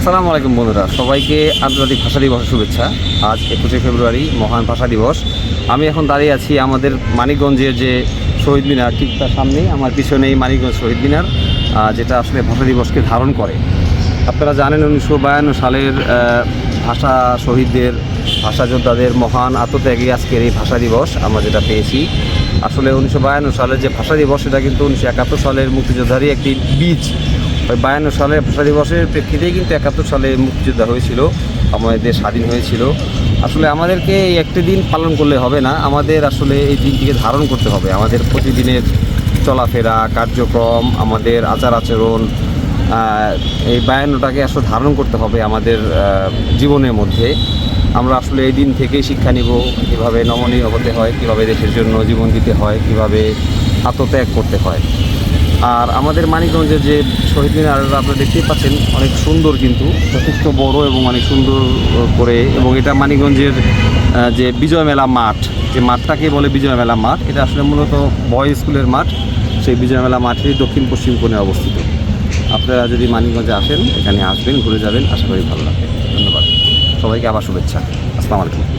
আসসালামু আলাইকুম বন্ধুরা, সবাইকে আন্তর্জাতিক ভাষা দিবসের শুভেচ্ছা। আজ 21শে ফেব্রুয়ারি মহান ভাষা দিবস। আমি এখন দাঁড়িয়ে আছি আমাদের মানিকগঞ্জের যে শহীদ মিনার, ঠিক তার সামনেই আমার পিছনেই মানিকগঞ্জ শহীদ মিনার, যেটা আসলে ভাষা দিবসকে ধারণ করে। আপনারা জানেন 1952 সালের ভাষা শহীদদের, ভাষা যোদ্ধাদের মহান আত্মত্যাগী আজকের এই ভাষা দিবস আমরা যেটা পেয়েছি। আসলে 1952 সালের যে ভাষা দিবস, সেটা কিন্তু 1971 সালের মুক্তিযোদ্ধারই একটি বীজ। ওই 52 সালের ভাষা দিবসের প্রেক্ষিতেই কিন্তু 71 সালে মুক্তিযোদ্ধা হয়েছিল, আমাদের দেশ স্বাধীন হয়েছিল। আসলে আমাদেরকে এই একটি দিন পালন করলে হবে না, আমাদের আসলে এই দিনটিকে ধারণ করতে হবে। আমাদের প্রতিদিনের চলাফেরা, কার্যক্রম, আমাদের আচার আচরণ, এই 52টাকে আসলে ধারণ করতে হবে আমাদের জীবনের মধ্যে। আমরা আসলে এই দিন থেকেই শিক্ষা নিব, কীভাবে নমনীয় হতে হয়, কীভাবে দেশের জন্য জীবন দিতে হয়, কীভাবে আত্মত্যাগ করতে হয়। আর আমাদের মানিকগঞ্জের যে শহীদ মিনার আপনারা দেখতেই পাচ্ছেন, অনেক সুন্দর, কিন্তু যথেষ্ট বড় এবং অনেক সুন্দর করে। এবং এটা মানিকগঞ্জের যে বিজয় মেলা মাঠ, যে মাঠটাকে বলে বিজয় মেলা মাঠ, এটা আসলে মূলত বয়েজ স্কুলের মাঠ। সেই বিজয় মেলা মাঠের দক্ষিণ পশ্চিম কোণে অবস্থিত। আপনারা যদি মানিকগঞ্জে আসেন, এখানে আসবেন, ঘুরে যাবেন, আশা করি ভালো লাগবে। ধন্যবাদ সবাইকে, আবার শুভেচ্ছা। আসসালামু আলাইকুম।